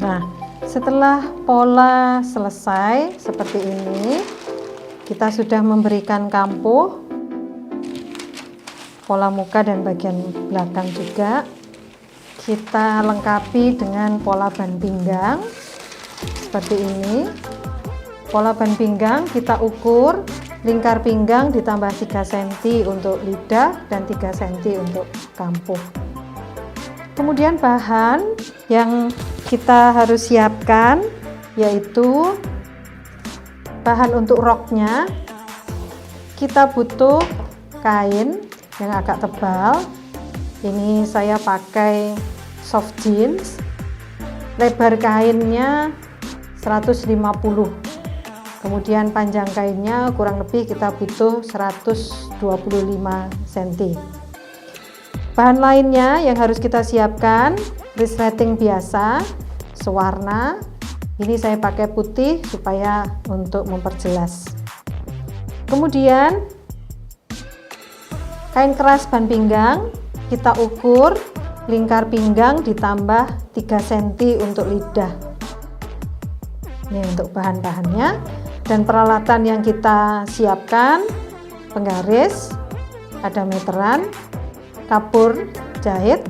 Nah, setelah pola selesai seperti ini, kita sudah memberikan kampuh, pola muka dan bagian belakang juga. Kita lengkapi dengan pola ban pinggang seperti ini. Pola ban pinggang kita ukur lingkar pinggang ditambah 3 cm untuk lidah dan 3 cm untuk kampuh. Kemudian bahan yang kita harus siapkan yaitu bahan untuk roknya. Kita butuh kain yang agak tebal. Ini saya pakai soft jeans. Lebar kainnya 150. Kemudian panjang kainnya kurang lebih kita butuh 125 cm. Bahan lainnya yang harus kita siapkan, resleting biasa, sewarna. Ini saya pakai putih supaya untuk memperjelas. Kemudian kain keras ban pinggang, kita ukur lingkar pinggang ditambah 3 cm untuk lidah. Ini untuk bahan-bahannya. Dan peralatan yang kita siapkan, penggaris, ada meteran, kapur jahit,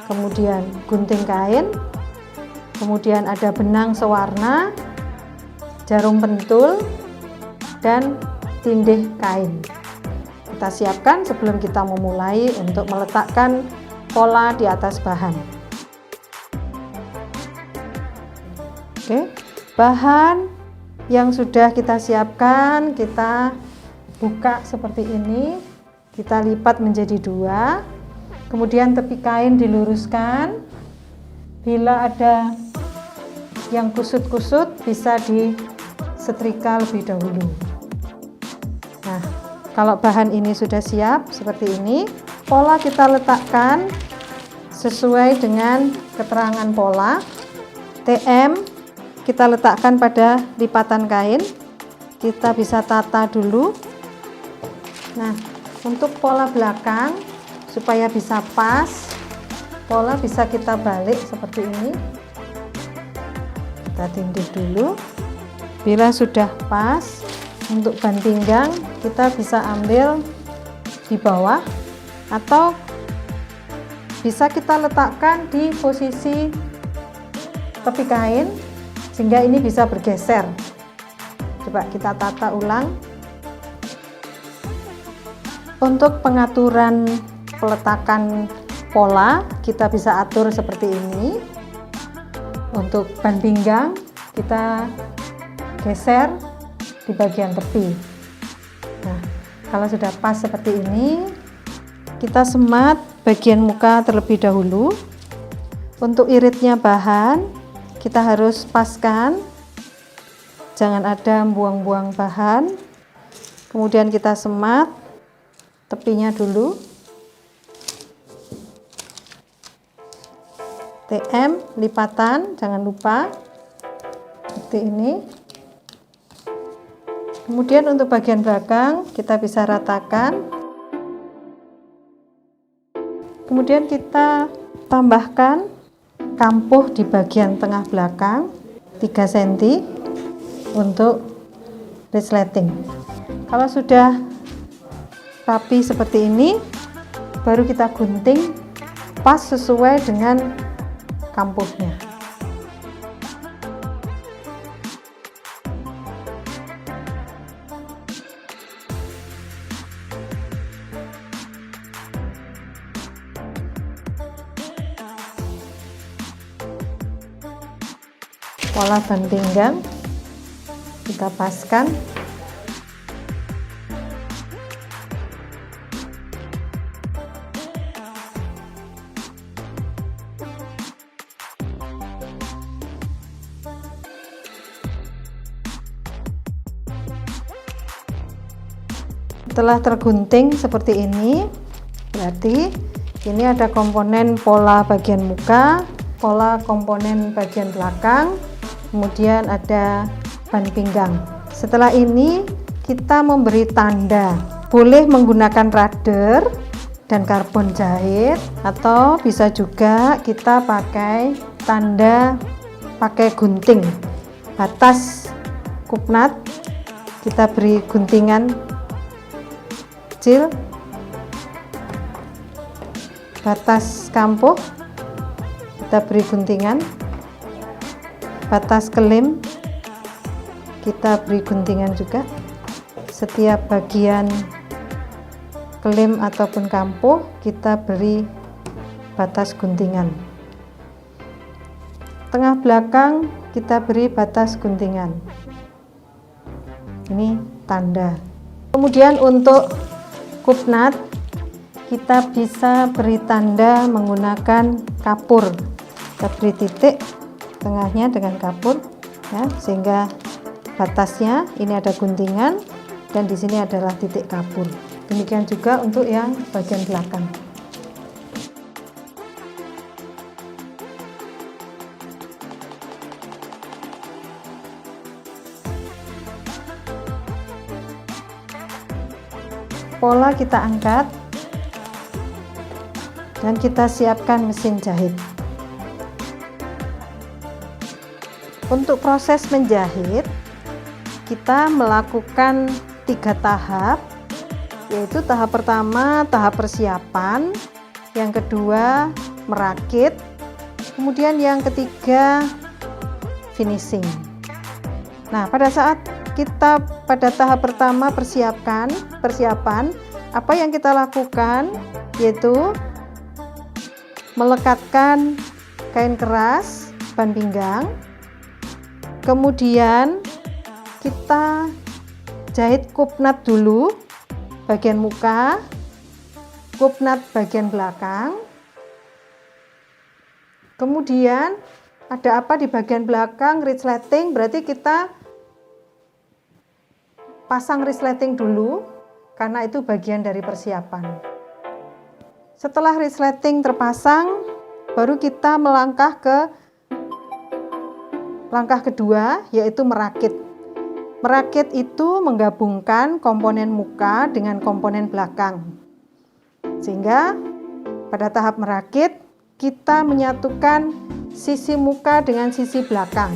kemudian gunting kain, kemudian ada benang sewarna, jarum pentul, dan tindih kain. Kita siapkan sebelum kita memulai untuk meletakkan pola di atas bahan. Oke, bahan yang sudah kita siapkan kita buka seperti ini. Kita lipat menjadi 2, kemudian tepi kain diluruskan. Bila ada yang kusut-kusut bisa disetrika lebih dahulu. Nah, kalau bahan ini sudah siap seperti ini, pola kita letakkan sesuai dengan keterangan pola. TM kita letakkan pada lipatan kain. Kita bisa tata dulu. Nah, untuk pola belakang supaya bisa pas, pola bisa kita balik seperti ini. Kita tindih dulu. Bila sudah pas, untuk ban pinggang kita bisa ambil di bawah atau bisa kita letakkan di posisi tepi kain sehingga ini bisa bergeser. Coba kita tata ulang. Untuk pengaturan peletakan pola kita bisa atur seperti ini. Untuk ban pinggang kita geser di bagian tepi. Nah, kalau sudah pas seperti ini, kita semat bagian muka terlebih dahulu. Untuk iritnya bahan kita harus paskan, jangan ada buang-buang bahan. Kemudian kita semat tepinya dulu. TM lipatan jangan lupa seperti ini. Kemudian untuk bagian belakang kita bisa ratakan. Kemudian kita tambahkan kampuh di bagian tengah belakang 3 cm untuk resleting. Kalau sudah rapi seperti ini, baru kita gunting pas sesuai dengan kampuhnya. Pola ban pinggang kita paskan. Setelah tergunting seperti ini, berarti ini ada komponen pola bagian muka, pola komponen bagian belakang, kemudian ada ban pinggang. Setelah ini kita memberi tanda, boleh menggunakan rader dan karbon jahit, atau bisa juga kita pakai tanda pakai gunting. Batas kupnat kita beri guntingan kecil, batas kampuh kita beri guntingan, batas kelim kita beri guntingan juga. Setiap bagian kelim ataupun kampuh kita beri batas guntingan. Tengah belakang kita beri batas guntingan. Ini tanda. Kemudian untuk kupnat kita bisa beri tanda menggunakan kapur. Kita beri titik tengahnya dengan kapur ya, sehingga batasnya ini ada guntingan dan di sini adalah titik kapur. Demikian juga untuk yang bagian belakang. Pola kita angkat dan kita siapkan mesin jahit. Untuk proses menjahit kita melakukan 3 tahap, yaitu tahap pertama tahap persiapan, yang kedua merakit, kemudian yang ketiga finishing. Nah, pada saat kita pada tahap pertama persiapan, apa yang kita lakukan yaitu melekatkan kain keras ban pinggang, kemudian kita jahit kupnat dulu bagian muka, kupnat bagian belakang. Kemudian ada apa di bagian belakang? Resleting, berarti kita pasang resleting dulu karena itu bagian dari persiapan. Setelah resleting terpasang, baru kita melangkah ke langkah kedua, yaitu merakit. Merakit itu menggabungkan komponen muka dengan komponen belakang. Sehingga pada tahap merakit kita menyatukan sisi muka dengan sisi belakang.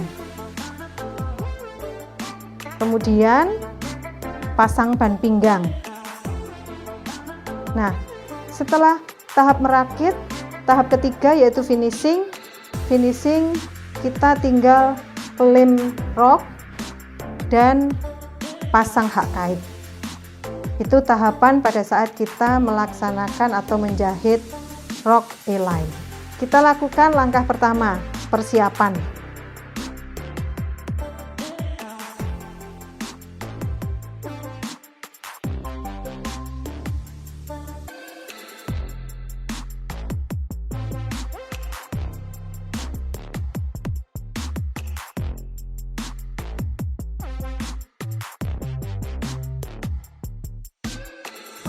Kemudian pasang ban pinggang. Nah, setelah tahap merakit, tahap ketiga yaitu finishing. Finishing kita tinggal lem rok dan pasang hak kait. Itu tahapan pada saat kita melaksanakan atau menjahit rok A-line. Kita lakukan langkah pertama, persiapan.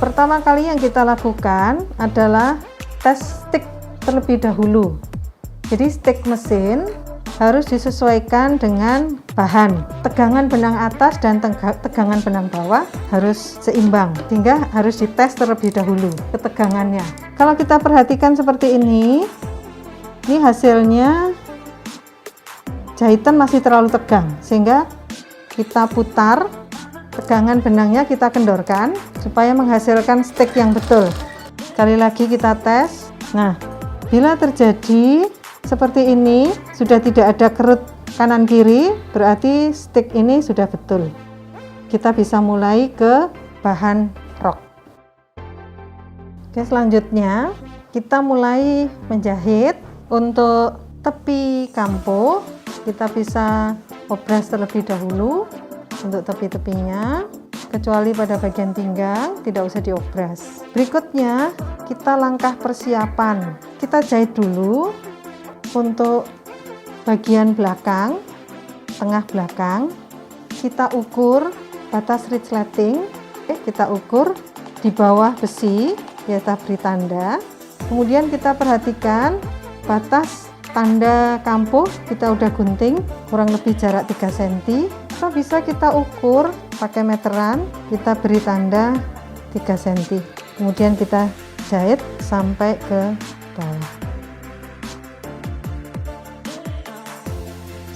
Pertama kali yang kita lakukan adalah tes stick terlebih dahulu. Jadi stick mesin harus disesuaikan dengan bahan. Tegangan benang atas dan tegangan benang bawah harus seimbang, sehingga harus dites terlebih dahulu ketegangannya. Kalau kita perhatikan seperti ini hasilnya jahitan masih terlalu tegang, sehingga kita putar, tegangan benangnya kita kendorkan supaya menghasilkan stick yang betul. Sekali lagi kita tes. Nah, bila terjadi seperti ini, sudah tidak ada kerut kanan kiri, berarti stick ini sudah betul. Kita bisa mulai ke bahan rok. Oke, selanjutnya kita mulai menjahit. Untuk tepi kampo kita bisa obras terlebih dahulu untuk tepi-tepinya, kecuali pada bagian pinggang tidak usah diobras. Berikutnya kita langkah persiapan. Kita jahit dulu untuk bagian belakang, tengah belakang. Kita ukur batas resleting, kita ukur di bawah besi, kita beri tanda. Kemudian kita perhatikan batas tanda kampuh kita udah gunting kurang lebih jarak 3 cm. Atau bisa kita ukur pakai meteran, kita beri tanda 3 cm. Kemudian kita jahit sampai ke bawah.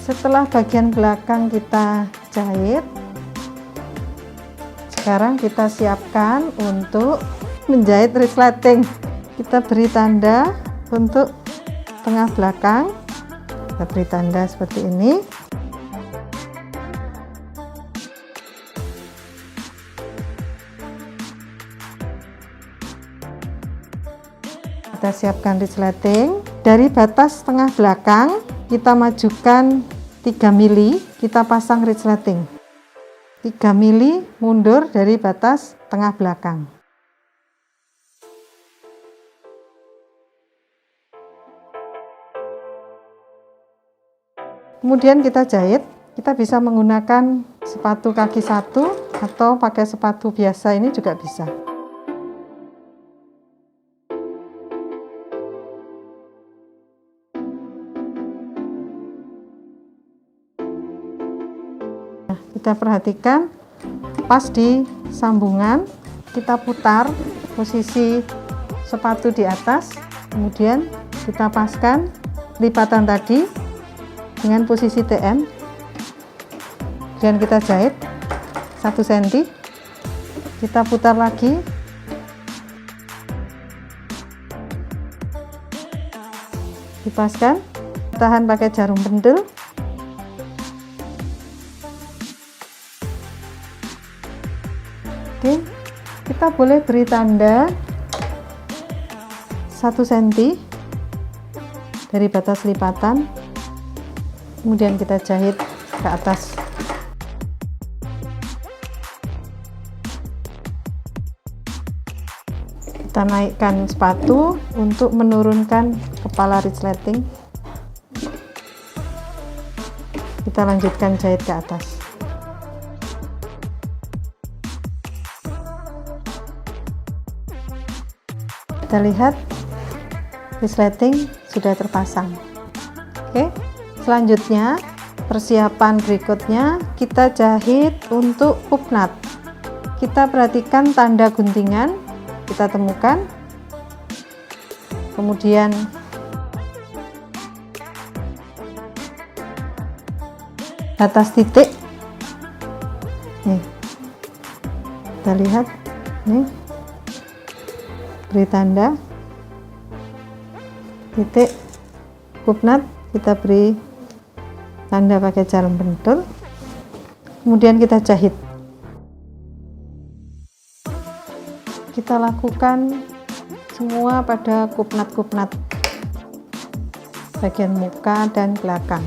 Setelah bagian belakang kita jahit, sekarang kita siapkan untuk menjahit resleting. Kita beri tanda untuk tengah belakang, kita beri tanda seperti ini. Kita siapkan resleting. Dari batas tengah belakang kita majukan 3 mili, kita pasang resleting 3 mili mundur dari batas tengah belakang. Kemudian kita jahit. Kita bisa menggunakan sepatu kaki 1 atau pakai sepatu biasa, ini juga bisa. Kita perhatikan pas di sambungan, kita putar posisi sepatu di atas, kemudian kita paskan lipatan tadi dengan posisi TN, kemudian kita jahit 1 cm, kita putar lagi, dipaskan, tahan pakai jarum pentul. Oke, kita boleh beri tanda 1 cm dari batas lipatan, kemudian kita jahit ke atas. Kita naikkan sepatu untuk menurunkan kepala resleting. Kita lanjutkan jahit ke atas. Kita lihat resleting sudah terpasang. Oke, selanjutnya persiapan berikutnya kita jahit untuk hook nut. Kita perhatikan tanda guntingan, kita temukan, kemudian atas titik nih, kita lihat nih, beri tanda titik hook nut, kita beri tanda pakai jarum pentul, kemudian kita jahit. Kita lakukan semua pada hook nut bagian muka dan belakang.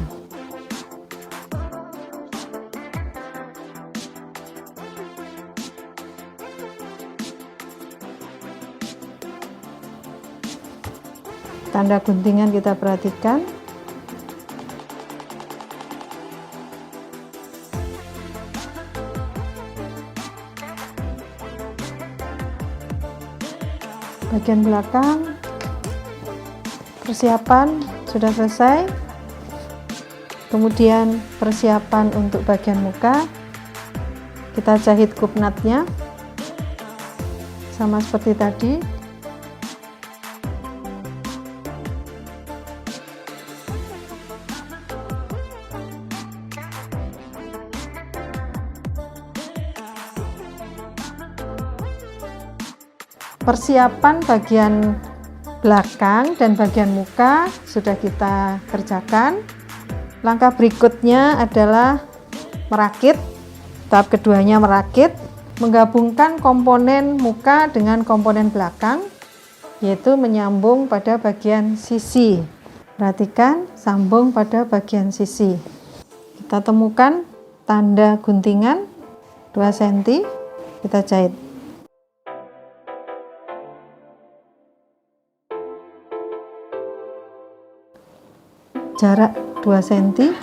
Tanda guntingan kita perhatikan. Bagian belakang persiapan sudah selesai. Kemudian persiapan untuk bagian muka, kita jahit hook nutnya sama seperti tadi. Persiapan bagian belakang dan bagian muka sudah kita kerjakan. Langkah berikutnya adalah merakit. Tahap keduanya merakit, menggabungkan komponen muka dengan komponen belakang, yaitu menyambung pada bagian sisi. Perhatikan, sambung pada bagian sisi. Kita temukan tanda guntingan 2 cm, kita jahit. Jarak 2 cm,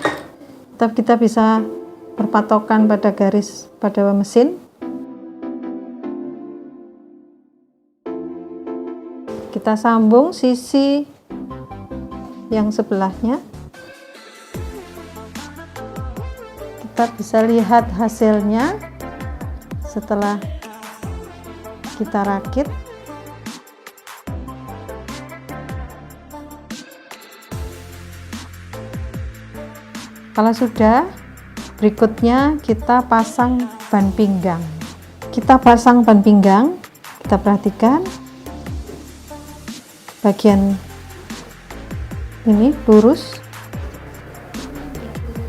tetap kita bisa berpatokan pada garis pada mesin. Kita sambung sisi yang sebelahnya. Kita bisa lihat hasilnya setelah kita rakit. Kalau sudah, berikutnya kita pasang ban pinggang. Kita pasang ban pinggang, kita perhatikan bagian ini lurus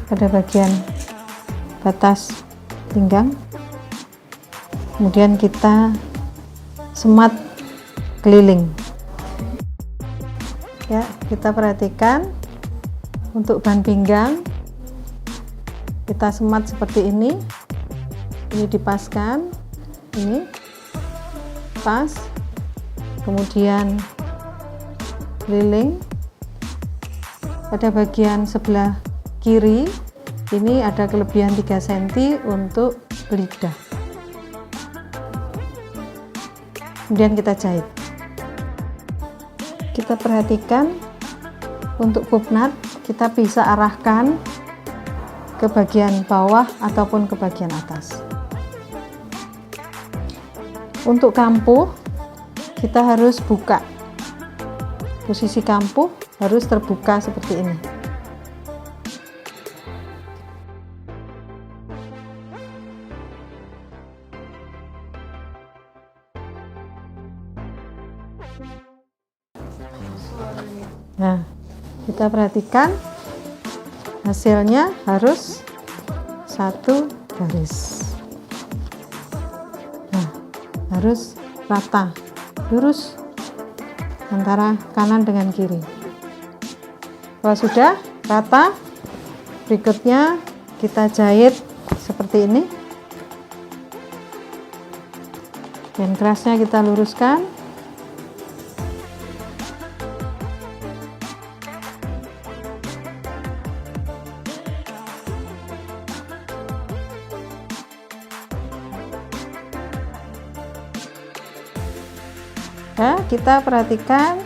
pada bagian batas pinggang. Kemudian kita semat keliling. Ya, kita perhatikan untuk ban pinggang kita semat seperti ini dipaskan, ini pas, kemudian keliling. Pada bagian sebelah kiri ini ada kelebihan 3 cm untuk lidah. Kemudian kita jahit. Kita perhatikan untuk bobnat kita bisa arahkan ke bagian bawah ataupun ke bagian atas. Untuk kampuh kita harus buka, posisi kampuh harus terbuka seperti ini. Nah, kita perhatikan hasilnya harus satu garis. Nah, harus rata, lurus antara kanan dengan kiri. Kalau sudah rata, berikutnya kita jahit seperti ini. Dan kerasnya kita luruskan. Nah, kita perhatikan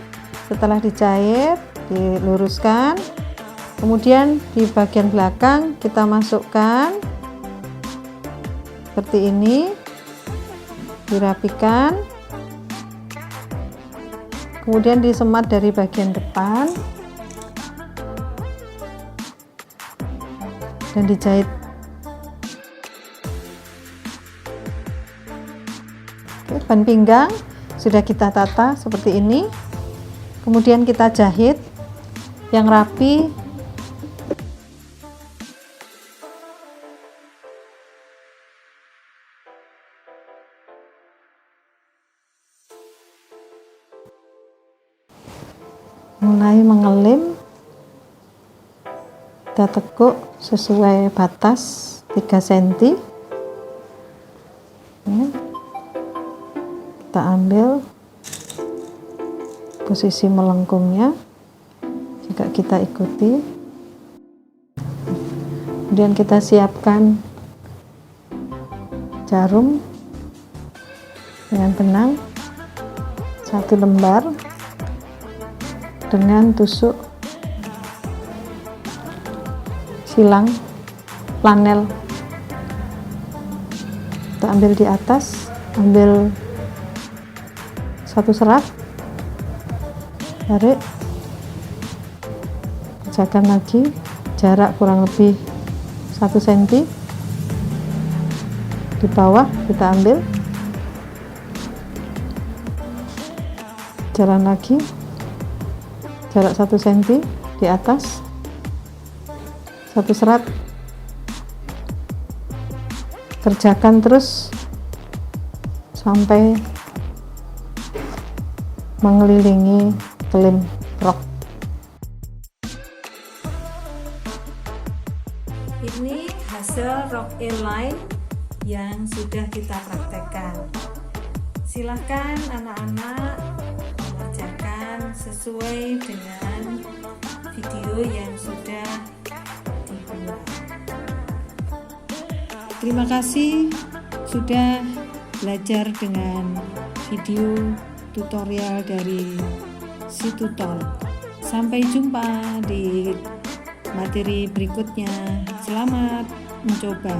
setelah dijahit, diluruskan, kemudian di bagian belakang kita masukkan seperti ini, dirapikan, kemudian disemat dari bagian depan dan dijahit. Oke, ban pinggang sudah kita tata seperti ini, kemudian kita jahit yang rapi. Mulai mengelim, kita tekuk sesuai batas 3 cm. Kita ambil posisi melengkungnya juga kita ikuti. Kemudian kita siapkan jarum dengan benang 1 lembar dengan tusuk silang flanel. Kita ambil di atas, ambil 1 serat, tarik, kerjakan lagi, jarak kurang lebih 1 cm. Di bawah kita ambil, jalan lagi, jarak 1 cm. Di atas 1 serat, kerjakan terus sampai mengelilingi klim rok. Ini hasil rok inline yang sudah kita praktekkan. Silahkan anak-anak mengerjakan sesuai dengan video yang sudah dibuat. Terima kasih sudah belajar dengan video tutorial dari SiTutor. Sampai jumpa di materi berikutnya. Selamat mencoba.